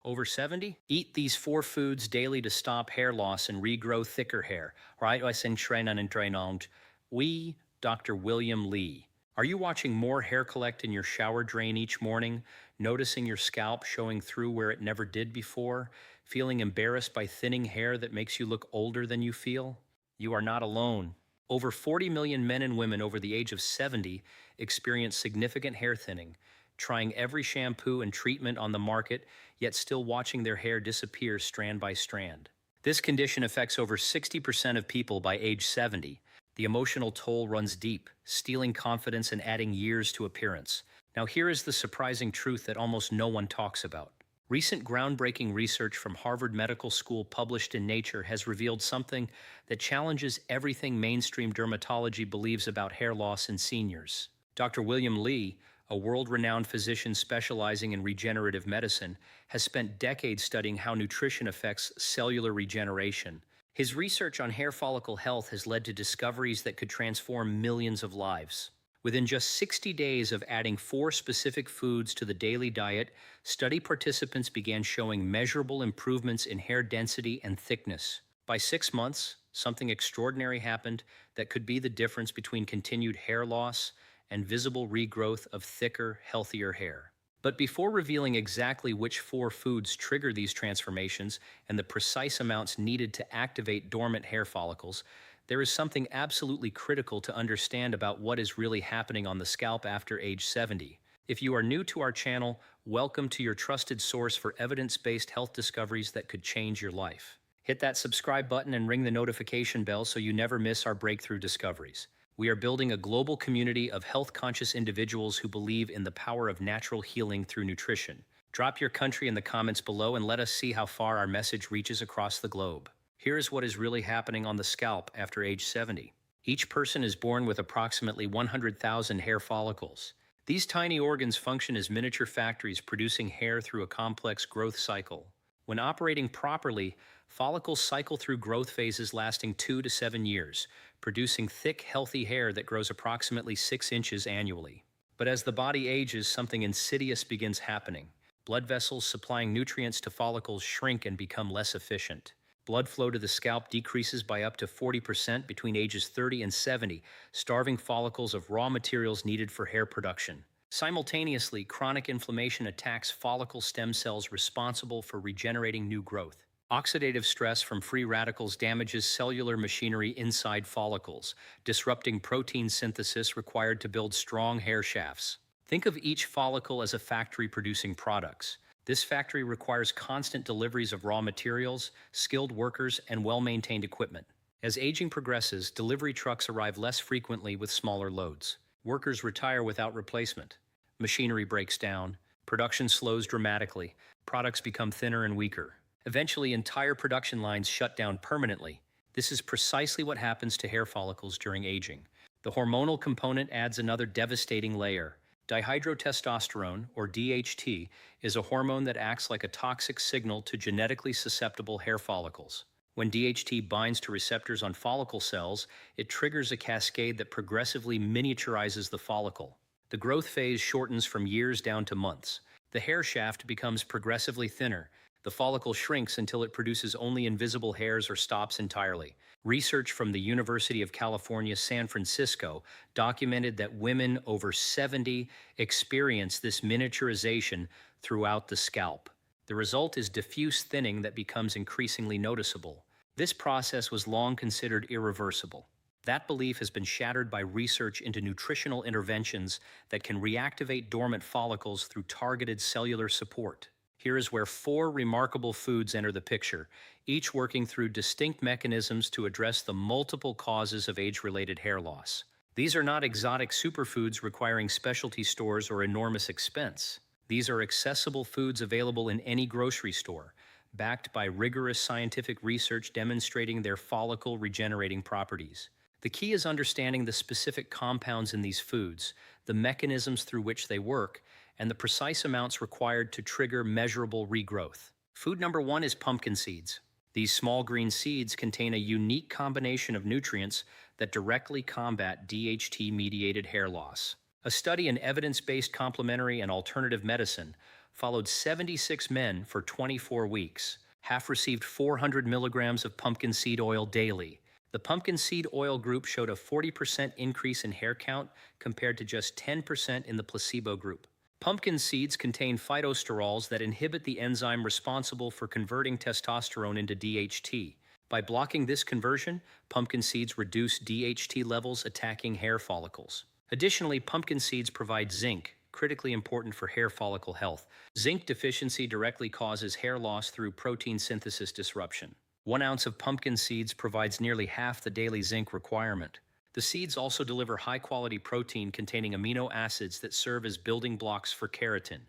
Over 70? Eat these four foods daily to stop hair loss and regrow thicker hair. Right? I send Shrenan and Drainond. We, Dr. William Lee. Are you watching more hair collect in your shower drain each morning, noticing your scalp showing through where it never did before, feeling embarrassed by thinning hair that makes you look older than you feel? You are not alone. Over 40 million men and women over the age of 70 experience significant hair thinning, trying every shampoo and treatment on the market, yet still watching their hair disappear strand by strand. This condition affects over 60% of people by age 70. The emotional toll runs deep, stealing confidence and adding years to appearance. Now here is the surprising truth that almost no one talks about. Recent groundbreaking research from Harvard Medical School published in Nature has revealed something that challenges everything mainstream dermatology believes about hair loss in seniors. Dr. William Lee, a world-renowned physician specializing in regenerative medicine, has spent decades studying how nutrition affects cellular regeneration. His research on hair follicle health has led to discoveries that could transform millions of lives. Within just 60 days of adding 4 specific foods to the daily diet, study participants began showing measurable improvements in hair density and thickness. By 6 months, something extraordinary happened that could be the difference between continued hair loss and visible regrowth of thicker, healthier hair. But before revealing exactly which 4 foods trigger these transformations and the precise amounts needed to activate dormant hair follicles, there is something absolutely critical to understand about what is really happening on the scalp after age 70. If you are new to our channel, welcome to your trusted source for evidence-based health discoveries that could change your life. Hit that subscribe button and ring the notification bell so you never miss our breakthrough discoveries. We are building a global community of health-conscious individuals who believe in the power of natural healing through nutrition. Drop your country in the comments below and let us see how far our message reaches across the globe. Here is what is really happening on the scalp after age 70. Each person is born with approximately 100,000 hair follicles. These tiny organs function as miniature factories producing hair through a complex growth cycle. When operating properly, follicles cycle through growth phases lasting 2 to 7 years, producing thick, healthy hair that grows approximately 6 inches annually. But as the body ages, something insidious begins happening. Blood vessels supplying nutrients to follicles shrink and become less efficient. Blood flow to the scalp decreases by up to 40% between ages 30 and 70, starving follicles of raw materials needed for hair production. Simultaneously, chronic inflammation attacks follicle stem cells responsible for regenerating new growth. Oxidative stress from free radicals damages cellular machinery inside follicles, disrupting protein synthesis required to build strong hair shafts. Think of each follicle as a factory producing products. This factory requires constant deliveries of raw materials, skilled workers, and well-maintained equipment. As aging progresses, delivery trucks arrive less frequently with smaller loads. Workers retire without replacement. Machinery breaks down. Production slows dramatically. Products become thinner and weaker. Eventually, entire production lines shut down permanently. This is precisely what happens to hair follicles during aging. The hormonal component adds another devastating layer. Dihydrotestosterone, or DHT, is a hormone that acts like a toxic signal to genetically susceptible hair follicles. When DHT binds to receptors on follicle cells, it triggers a cascade that progressively miniaturizes the follicle. The growth phase shortens from years down to months. The hair shaft becomes progressively thinner. The follicle shrinks until it produces only invisible hairs or stops entirely. Research from the University of California, San Francisco documented that women over 70 experience this miniaturization throughout the scalp. The result is diffuse thinning that becomes increasingly noticeable. This process was long considered irreversible. That belief has been shattered by research into nutritional interventions that can reactivate dormant follicles through targeted cellular support. Here is where 4 remarkable foods enter the picture, each working through distinct mechanisms to address the multiple causes of age-related hair loss. These are not exotic superfoods requiring specialty stores or enormous expense. These are accessible foods available in any grocery store, backed by rigorous scientific research demonstrating their follicle regenerating properties. The key is understanding the specific compounds in these foods, the mechanisms through which they work, and the precise amounts required to trigger measurable regrowth. Food number 1 is pumpkin seeds. These small green seeds contain a unique combination of nutrients that directly combat DHT-mediated hair loss. A study in evidence-based complementary and alternative medicine followed 76 men for 24 weeks. Half received 400 milligrams of pumpkin seed oil daily. The pumpkin seed oil group showed a 40% increase in hair count compared to just 10% in the placebo group. Pumpkin seeds contain phytosterols that inhibit the enzyme responsible for converting testosterone into DHT. By blocking this conversion, pumpkin seeds reduce DHT levels attacking hair follicles. Additionally, pumpkin seeds provide zinc, critically important for hair follicle health. Zinc deficiency directly causes hair loss through protein synthesis disruption. 1 ounce of pumpkin seeds provides nearly half the daily zinc requirement. The seeds also deliver high-quality protein containing amino acids that serve as building blocks for keratin,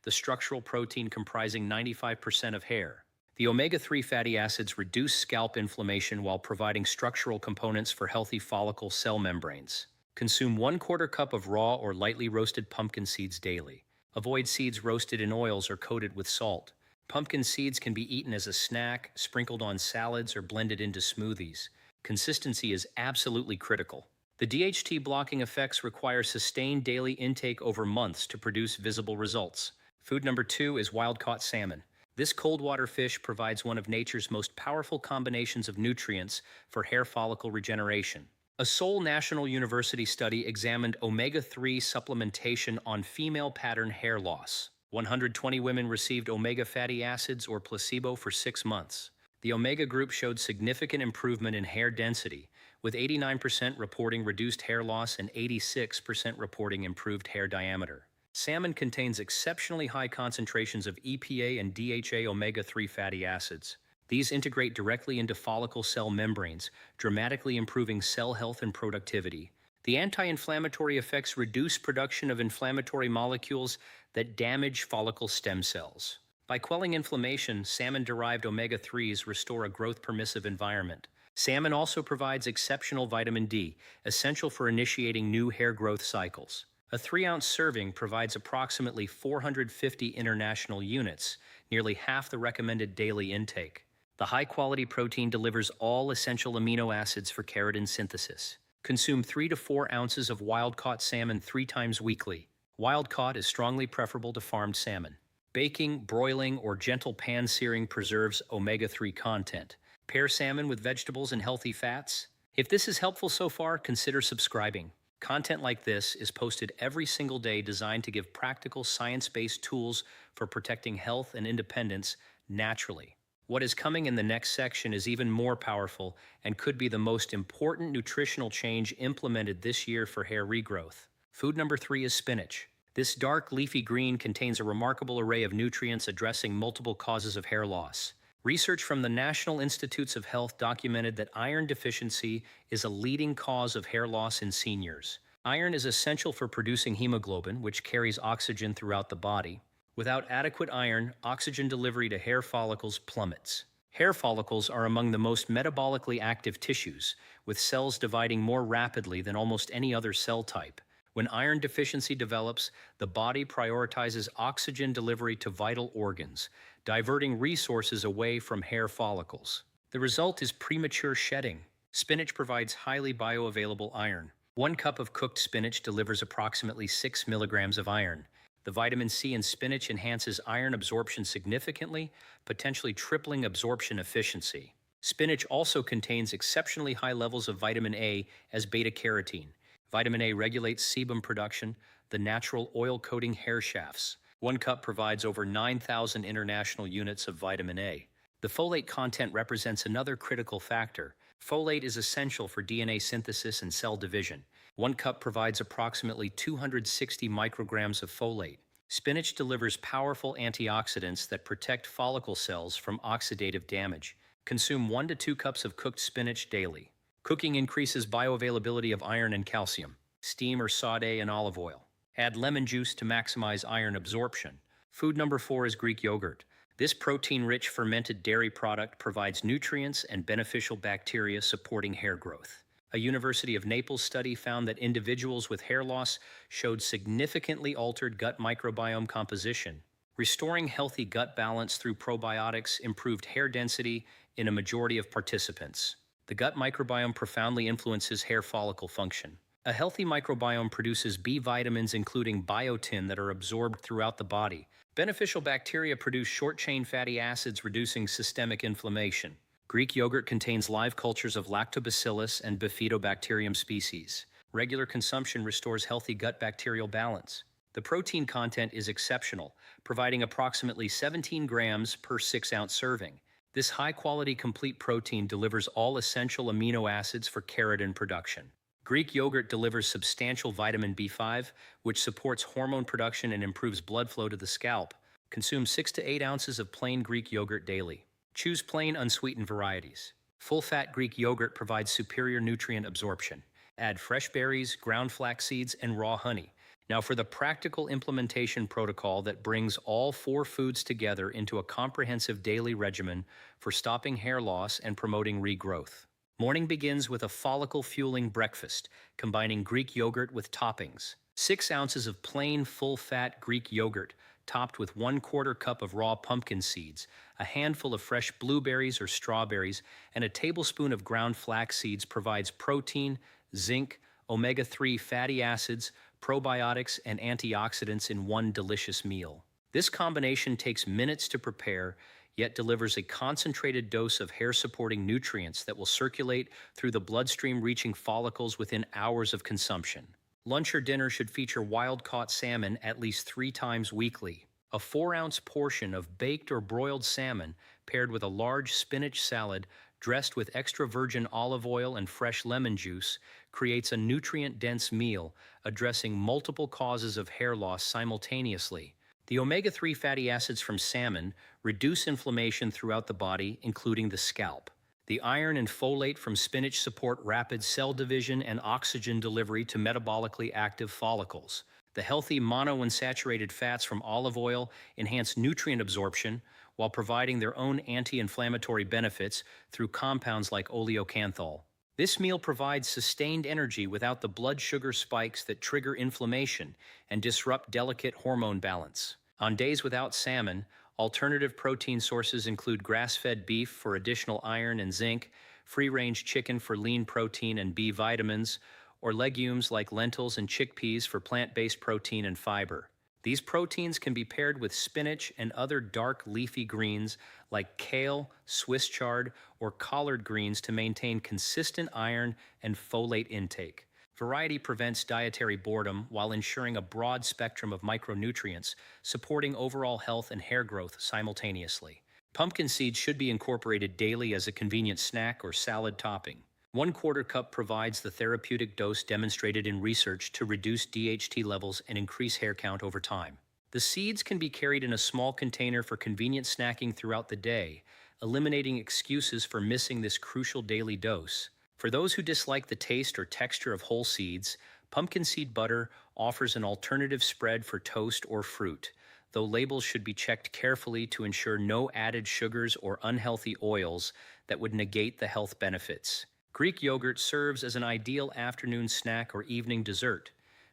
the structural protein comprising 95% of hair. The omega-3 fatty acids reduce scalp inflammation while providing structural components for healthy follicle cell membranes. Consume 1/4 cup of raw or lightly roasted pumpkin seeds daily. Avoid seeds roasted in oils or coated with salt. Pumpkin seeds can be eaten as a snack, sprinkled on salads, or blended into smoothies. Consistency is absolutely critical. The DHT blocking effects require sustained daily intake over months to produce visible results. Food number 2 is wild-caught salmon. This cold water fish provides one of nature's most powerful combinations of nutrients for hair follicle regeneration. A Seoul National University study examined omega-3 supplementation on female pattern hair loss. 120 women received omega fatty acids or placebo for 6 months. The omega group showed significant improvement in hair density, with 89% reporting reduced hair loss and 86% reporting improved hair diameter. Salmon contains exceptionally high concentrations of EPA and DHA omega-3 fatty acids. These integrate directly into follicle cell membranes, dramatically improving cell health and productivity. The anti-inflammatory effects reduce production of inflammatory molecules that damage follicle stem cells. By quelling inflammation, salmon-derived omega-3s restore a growth-permissive environment. Salmon also provides exceptional vitamin D, essential for initiating new hair growth cycles. A 3-ounce serving provides approximately 450 international units, nearly half the recommended daily intake. The high-quality protein delivers all essential amino acids for keratin synthesis. Consume 3 to 4 ounces of wild-caught salmon 3 times weekly. Wild-caught is strongly preferable to farmed salmon. Baking, broiling, or gentle pan-searing preserves omega-3 content. Pair salmon with vegetables and healthy fats. If this is helpful so far, consider subscribing. Content like this is posted every single day designed to give practical science-based tools for protecting health and independence naturally. What is coming in the next section is even more powerful and could be the most important nutritional change implemented this year for hair regrowth. Food number 3 is spinach. This dark leafy green contains a remarkable array of nutrients addressing multiple causes of hair loss. Research from the National Institutes of Health documented that iron deficiency is a leading cause of hair loss in seniors. Iron is essential for producing hemoglobin, which carries oxygen throughout the body. Without adequate iron, oxygen delivery to hair follicles plummets. Hair follicles are among the most metabolically active tissues, with cells dividing more rapidly than almost any other cell type. When iron deficiency develops, the body prioritizes oxygen delivery to vital organs, diverting resources away from hair follicles. The result is premature shedding. Spinach provides highly bioavailable iron. 1 cup of cooked spinach delivers approximately 6 milligrams of iron. The vitamin C in spinach enhances iron absorption significantly, potentially tripling absorption efficiency. Spinach also contains exceptionally high levels of vitamin A as beta-carotene. Vitamin A regulates sebum production, the natural oil-coating hair shafts. 1 cup provides over 9,000 international units of vitamin A. The folate content represents another critical factor. Folate is essential for DNA synthesis and cell division. 1 cup provides approximately 260 micrograms of folate. Spinach delivers powerful antioxidants that protect follicle cells from oxidative damage. Consume 1 to 2 cups of cooked spinach daily. Cooking increases bioavailability of iron and calcium. Steam or saute in olive oil. Add lemon juice to maximize iron absorption. Food number 4 is Greek yogurt. This protein-rich fermented dairy product provides nutrients and beneficial bacteria supporting hair growth. A University of Naples study found that individuals with hair loss showed significantly altered gut microbiome composition. Restoring healthy gut balance through probiotics improved hair density in a majority of participants. The gut microbiome profoundly influences hair follicle function. A healthy microbiome produces B vitamins, including biotin, that are absorbed throughout the body. Beneficial bacteria produce short chain fatty acids, reducing systemic inflammation. Greek yogurt contains live cultures of lactobacillus and bifidobacterium species. Regular consumption restores healthy gut bacterial balance. The protein content is exceptional, providing approximately 17 grams per 6-ounce serving. This high-quality complete protein delivers all essential amino acids for keratin production. Greek yogurt delivers substantial vitamin B5, which supports hormone production and improves blood flow to the scalp. Consume 6 to 8 ounces of plain Greek yogurt daily. Choose plain, unsweetened varieties. Full-fat Greek yogurt provides superior nutrient absorption. Add fresh berries, ground flax seeds, and raw honey. Now for the practical implementation protocol that brings all 4 foods together into a comprehensive daily regimen for stopping hair loss and promoting regrowth. Morning begins with a follicle-fueling breakfast, combining Greek yogurt with toppings. 6 ounces of plain, full-fat Greek yogurt, topped with 1/4 cup of raw pumpkin seeds, a handful of fresh blueberries or strawberries, and a tablespoon of ground flax seeds provides protein, zinc, omega-3 fatty acids, probiotics, and antioxidants in one delicious meal. This combination takes minutes to prepare, yet delivers a concentrated dose of hair-supporting nutrients that will circulate through the bloodstream, reaching follicles within hours of consumption. Lunch or dinner should feature wild-caught salmon at least 3 times weekly. A 4-ounce portion of baked or broiled salmon paired with a large spinach salad dressed with extra virgin olive oil and fresh lemon juice creates a nutrient-dense meal addressing multiple causes of hair loss simultaneously. The omega-3 fatty acids from salmon reduce inflammation throughout the body, including the scalp. The iron and folate from spinach support rapid cell division and oxygen delivery to metabolically active follicles. The healthy monounsaturated fats from olive oil enhance nutrient absorption while providing their own anti-inflammatory benefits through compounds like oleocanthal. This meal provides sustained energy without the blood sugar spikes that trigger inflammation and disrupt delicate hormone balance. On days without salmon, alternative protein sources include grass-fed beef for additional iron and zinc, free-range chicken for lean protein and B vitamins, or legumes like lentils and chickpeas for plant-based protein and fiber. These proteins can be paired with spinach and other dark leafy greens like kale, Swiss chard, or collard greens to maintain consistent iron and folate intake. Variety prevents dietary boredom while ensuring a broad spectrum of micronutrients, supporting overall health and hair growth simultaneously. Pumpkin seeds should be incorporated daily as a convenient snack or salad topping. 1/4 cup provides the therapeutic dose demonstrated in research to reduce DHT levels and increase hair count over time. The seeds can be carried in a small container for convenient snacking throughout the day, eliminating excuses for missing this crucial daily dose. For those who dislike the taste or texture of whole seeds, pumpkin seed butter offers an alternative spread for toast or fruit, though labels should be checked carefully to ensure no added sugars or unhealthy oils that would negate the health benefits. Greek yogurt serves as an ideal afternoon snack or evening dessert,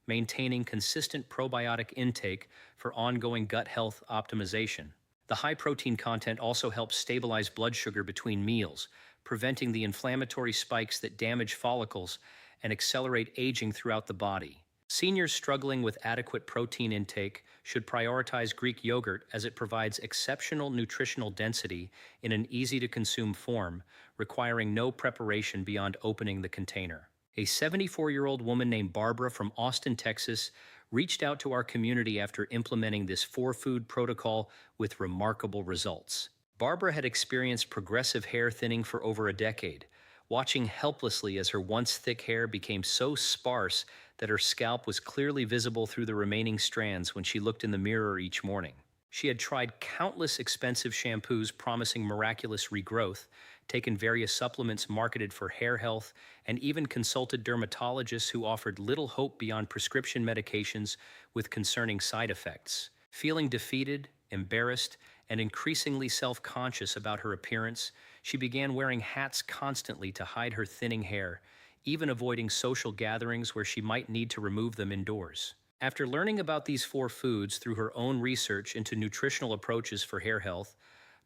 maintaining consistent probiotic intake for ongoing gut health optimization. The high protein content also helps stabilize blood sugar between meals, preventing the inflammatory spikes that damage follicles and accelerate aging throughout the body. Seniors struggling with adequate protein intake should prioritize Greek yogurt as it provides exceptional nutritional density in an easy-to-consume form, requiring no preparation beyond opening the container. A 74-year-old woman named Barbara from Austin, Texas, reached out to our community after implementing this 4-food protocol with remarkable results. Barbara had experienced progressive hair thinning for over a decade, watching helplessly as her once thick hair became so sparse that her scalp was clearly visible through the remaining strands when she looked in the mirror each morning. She had tried countless expensive shampoos promising miraculous regrowth, taken various supplements marketed for hair health, and even consulted dermatologists who offered little hope beyond prescription medications with concerning side effects. Feeling defeated, embarrassed, and increasingly self-conscious about her appearance, she began wearing hats constantly to hide her thinning hair, even avoiding social gatherings where she might need to remove them indoors. After learning about these 4 foods through her own research into nutritional approaches for hair health,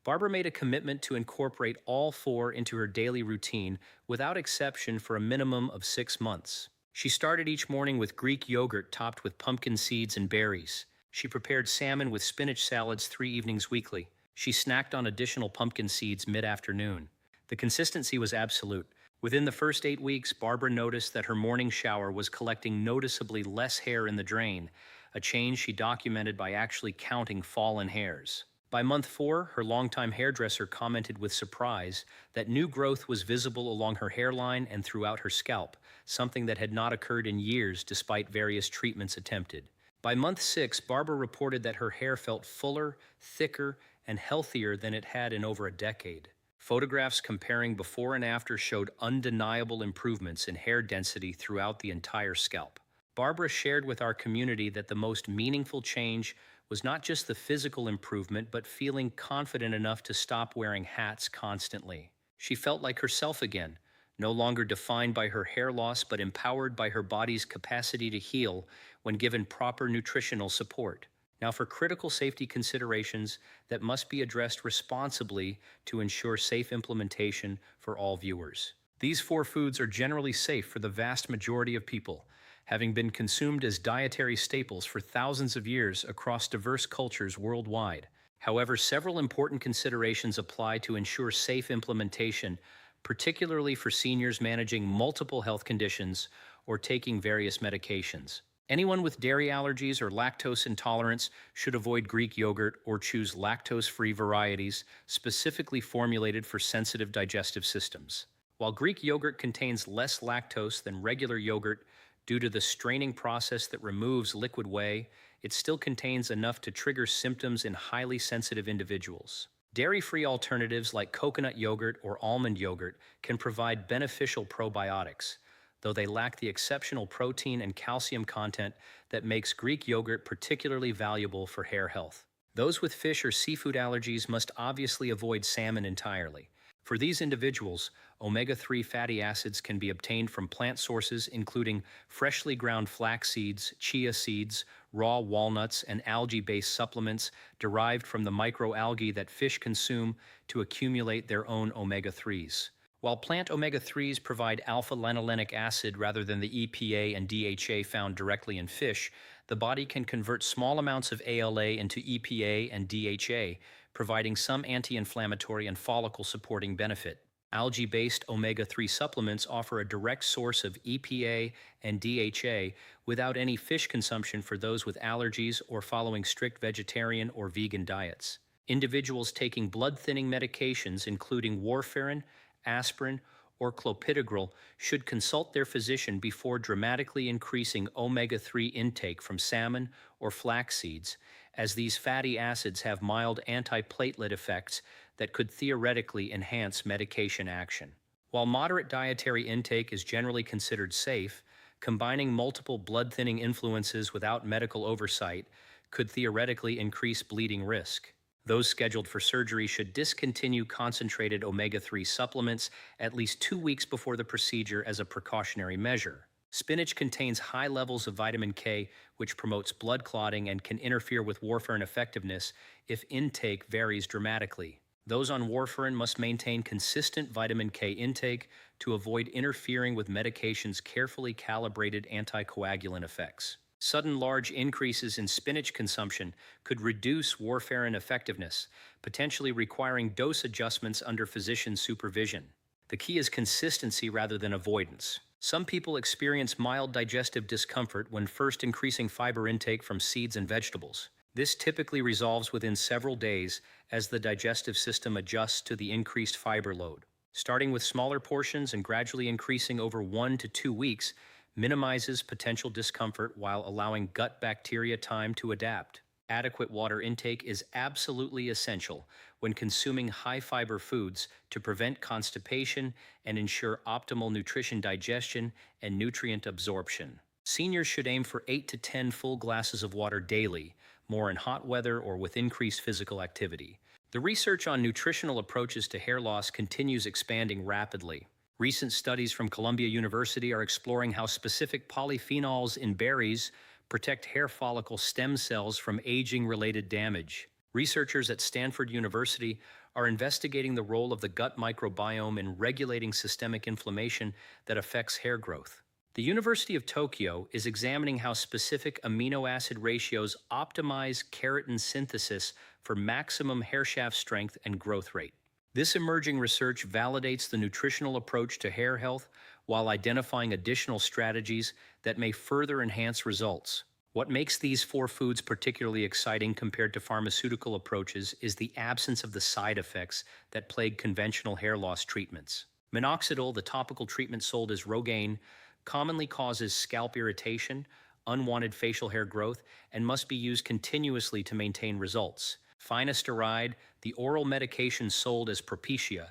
Barbara made a commitment to incorporate all 4 into her daily routine without exception for a minimum of 6 months. She started each morning with Greek yogurt topped with pumpkin seeds and berries. She prepared salmon with spinach salads 3 evenings weekly. She snacked on additional pumpkin seeds mid-afternoon. The consistency was absolute. Within the first 8 weeks, Barbara noticed that her morning shower was collecting noticeably less hair in the drain, a change she documented by actually counting fallen hairs. By month 4, her longtime hairdresser commented with surprise that new growth was visible along her hairline and throughout her scalp, something that had not occurred in years despite various treatments attempted. By month 6, Barbara reported that her hair felt fuller, thicker, and healthier than it had in over a decade. Photographs comparing before and after showed undeniable improvements in hair density throughout the entire scalp. Barbara shared with our community that the most meaningful change was not just the physical improvement, but feeling confident enough to stop wearing hats constantly. She felt like herself again, no longer defined by her hair loss, but empowered by her body's capacity to heal when given proper nutritional support. Now, for critical safety considerations that must be addressed responsibly to ensure safe implementation for all viewers. These 4 foods are generally safe for the vast majority of people, having been consumed as dietary staples for thousands of years across diverse cultures worldwide. However, several important considerations apply to ensure safe implementation, particularly for seniors managing multiple health conditions or taking various medications. Anyone with dairy allergies or lactose intolerance should avoid Greek yogurt or choose lactose-free varieties specifically formulated for sensitive digestive systems. While Greek yogurt contains less lactose than regular yogurt due to the straining process that removes liquid whey, it still contains enough to trigger symptoms in highly sensitive individuals. Dairy-free alternatives like coconut yogurt or almond yogurt can provide beneficial probiotics, though they lack the exceptional protein and calcium content that makes Greek yogurt particularly valuable for hair health. Those with fish or seafood allergies must obviously avoid salmon entirely. For these individuals, omega-3 fatty acids can be obtained from plant sources including freshly ground flax seeds, chia seeds, raw walnuts, and algae-based supplements derived from the microalgae that fish consume to accumulate their own omega-3s. While plant omega-3s provide alpha-linolenic acid rather than the EPA and DHA found directly in fish, the body can convert small amounts of ALA into EPA and DHA, providing some anti-inflammatory and follicle-supporting benefit. Algae-based omega-3 supplements offer a direct source of EPA and DHA without any fish consumption for those with allergies or following strict vegetarian or vegan diets. Individuals taking blood-thinning medications, including warfarin, aspirin, or clopidogrel, should consult their physician before dramatically increasing omega-3 intake from salmon or flax seeds, as these fatty acids have mild antiplatelet effects that could theoretically enhance medication action. While moderate dietary intake is generally considered safe, combining multiple blood-thinning influences without medical oversight could theoretically increase bleeding risk. Those scheduled for surgery should discontinue concentrated omega-3 supplements at least 2 weeks before the procedure as a precautionary measure. Spinach contains high levels of vitamin K, which promotes blood clotting and can interfere with warfarin effectiveness if intake varies dramatically. Those on warfarin must maintain consistent vitamin K intake to avoid interfering with medication's carefully calibrated anticoagulant effects. Sudden large increases in spinach consumption could reduce warfarin effectiveness, potentially requiring dose adjustments under physician supervision. The key is consistency rather than avoidance. Some people experience mild digestive discomfort when first increasing fiber intake from seeds and vegetables. This typically resolves within several days as the digestive system adjusts to the increased fiber load. Starting with smaller portions and gradually increasing over 1 to 2 weeks minimizes potential discomfort while allowing gut bacteria time to adapt. Adequate water intake is absolutely essential when consuming high-fiber foods to prevent constipation and ensure optimal nutrition digestion and nutrient absorption. Seniors should aim for 8 to 10 full glasses of water daily, more in hot weather or with increased physical activity. The research on nutritional approaches to hair loss continues expanding rapidly. Recent studies from Columbia University are exploring how specific polyphenols in berries protect hair follicle stem cells from aging-related damage. Researchers at Stanford University are investigating the role of the gut microbiome in regulating systemic inflammation that affects hair growth. The University of Tokyo is examining how specific amino acid ratios optimize keratin synthesis for maximum hair shaft strength and growth rate. This emerging research validates the nutritional approach to hair health while identifying additional strategies that may further enhance results. What makes these four foods particularly exciting compared to pharmaceutical approaches is the absence of the side effects that plague conventional hair loss treatments. Minoxidil, the topical treatment sold as Rogaine, commonly causes scalp irritation, unwanted facial hair growth, and must be used continuously to maintain results. Finasteride, the oral medication sold as Propecia,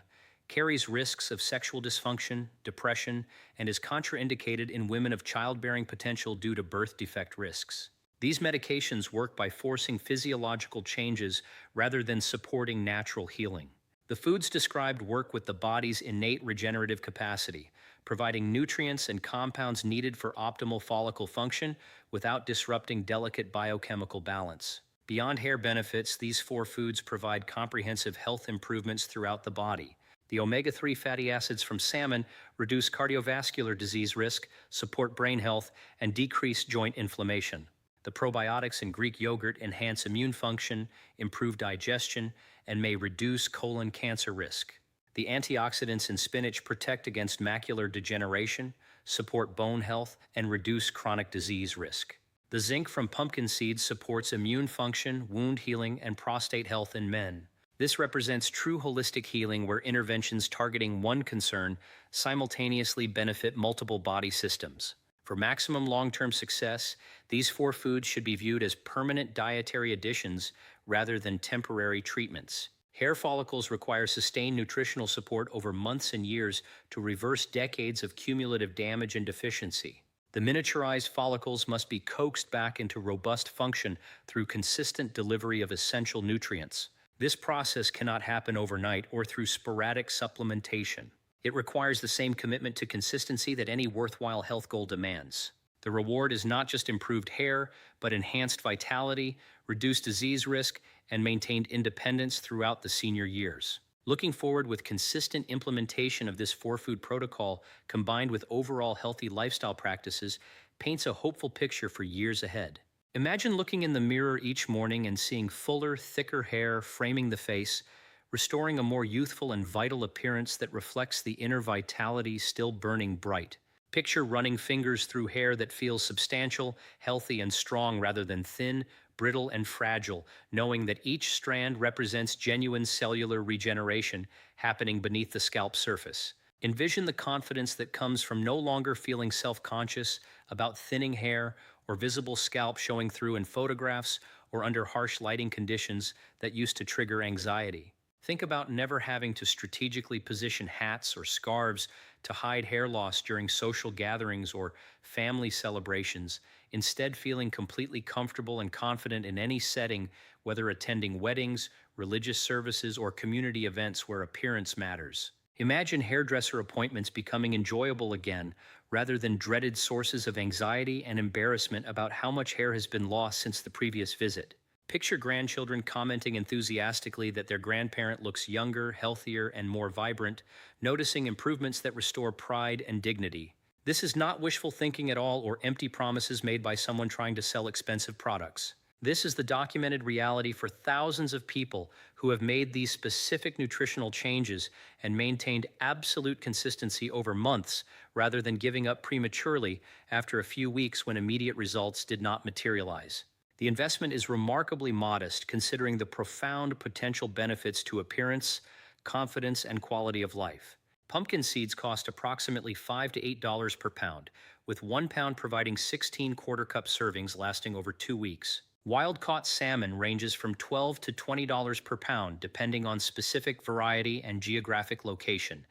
carries risks of sexual dysfunction, depression, and is contraindicated in women of childbearing potential due to birth defect risks. These medications work by forcing physiological changes rather than supporting natural healing. The foods described work with the body's innate regenerative capacity, providing nutrients and compounds needed for optimal follicle function without disrupting delicate biochemical balance. Beyond hair benefits, these four foods provide comprehensive health improvements throughout the body. The omega-3 fatty acids from salmon reduce cardiovascular disease risk, support brain health, and decrease joint inflammation. The probiotics in Greek yogurt enhance immune function, improve digestion, and may reduce colon cancer risk. The antioxidants in spinach protect against macular degeneration, support bone health, and reduce chronic disease risk. The zinc from pumpkin seeds supports immune function, wound healing, and prostate health in men. This represents true holistic healing where interventions targeting one concern simultaneously benefit multiple body systems. For maximum long-term success, these four foods should be viewed as permanent dietary additions rather than temporary treatments. Hair follicles require sustained nutritional support over months and years to reverse decades of cumulative damage and deficiency. The miniaturized follicles must be coaxed back into robust function through consistent delivery of essential nutrients. This process cannot happen overnight or through sporadic supplementation. It requires the same commitment to consistency that any worthwhile health goal demands. The reward is not just improved hair, but enhanced vitality, reduced disease risk, and maintained independence throughout the senior years. Looking forward with consistent implementation of this four-food protocol combined with overall healthy lifestyle practices paints a hopeful picture for years ahead. Imagine looking in the mirror each morning and seeing fuller, thicker hair framing the face, restoring a more youthful and vital appearance that reflects the inner vitality still burning bright. Picture running fingers through hair that feels substantial, healthy, and strong rather than thin, brittle, and fragile, knowing that each strand represents genuine cellular regeneration happening beneath the scalp surface. Envision the confidence that comes from no longer feeling self-conscious about thinning hair or visible scalp showing through in photographs or under harsh lighting conditions that used to trigger anxiety. Think about never having to strategically position hats or scarves to hide hair loss during social gatherings or family celebrations, instead feeling completely comfortable and confident in any setting, whether attending weddings, religious services, or community events where appearance matters. Imagine hairdresser appointments becoming enjoyable again, rather than dreaded sources of anxiety and embarrassment about how much hair has been lost since the previous visit. Picture grandchildren commenting enthusiastically that their grandparent looks younger, healthier, and more vibrant, noticing improvements that restore pride and dignity. This is not wishful thinking at all or empty promises made by someone trying to sell expensive products. This is the documented reality for thousands of people who have made these specific nutritional changes and maintained absolute consistency over months rather than giving up prematurely after a few weeks when immediate results did not materialize. The investment is remarkably modest considering the profound potential benefits to appearance, confidence, and quality of life. Pumpkin seeds cost approximately $5 to $8 per pound, with 1 pound providing 16 quarter-cup servings lasting over 2 weeks. Wild-caught salmon ranges from $12 to $20 per pound depending on specific variety and geographic location,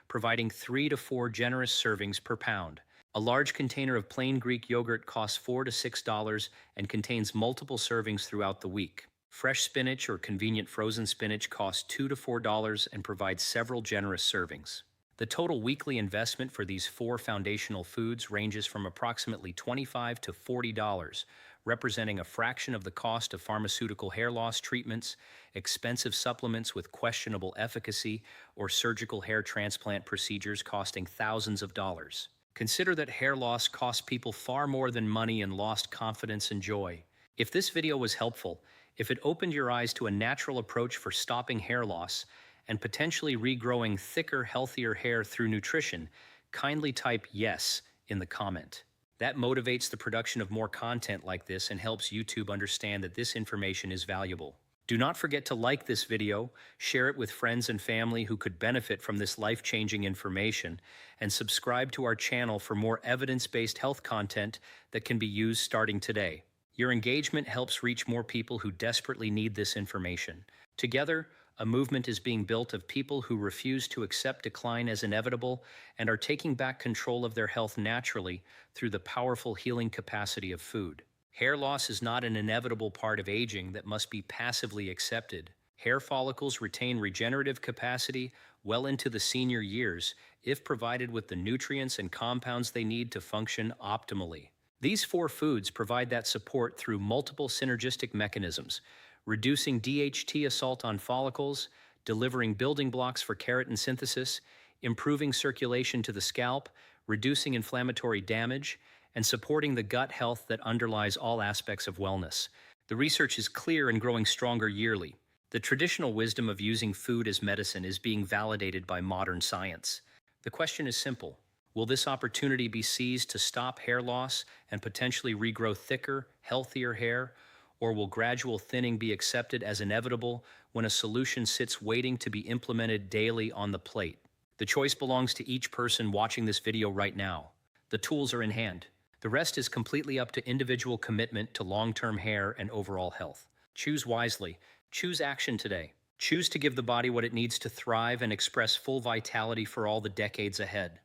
providing 3 to 4 generous servings per pound. A large container of plain Greek yogurt costs $4 to $6 and contains multiple servings throughout the week. Fresh spinach or convenient frozen spinach costs $2 to $4 and provides several generous servings. The total weekly investment for these four foundational foods ranges from approximately $25 to $40, representing a fraction of the cost of pharmaceutical hair loss treatments, expensive supplements with questionable efficacy, or surgical hair transplant procedures costing thousands of dollars. Consider that hair loss costs people far more than money and lost confidence and joy. If this video was helpful, if it opened your eyes to a natural approach for stopping hair loss and potentially regrowing thicker, healthier hair through nutrition, kindly type yes in the comment. That motivates the production of more content like this and helps YouTube understand that this information is valuable. Do not forget to like this video, share it with friends and family who could benefit from this life-changing information, and subscribe to our channel for more evidence-based health content that can be used starting today. Your engagement helps reach more people who desperately need this information. Together, a movement is being built of people who refuse to accept decline as inevitable and are taking back control of their health naturally through the powerful healing capacity of food. Hair loss is not an inevitable part of aging that must be passively accepted. Hair follicles retain regenerative capacity well into the senior years if provided with the nutrients and compounds they need to function optimally. These 4 foods provide that support through multiple synergistic mechanisms, reducing DHT assault on follicles, delivering building blocks for keratin synthesis, improving circulation to the scalp, reducing inflammatory damage, and supporting the gut health that underlies all aspects of wellness. The research is clear and growing stronger yearly. The traditional wisdom of using food as medicine is being validated by modern science. The question is simple. Will this opportunity be seized to stop hair loss and potentially regrow thicker, healthier hair? Or will gradual thinning be accepted as inevitable when a solution sits waiting to be implemented daily on the plate? The choice belongs to each person watching this video right now. The tools are in hand. The rest is completely up to individual commitment to long-term hair and overall health. Choose wisely. Choose action today. Choose to give the body what it needs to thrive and express full vitality for all the decades ahead.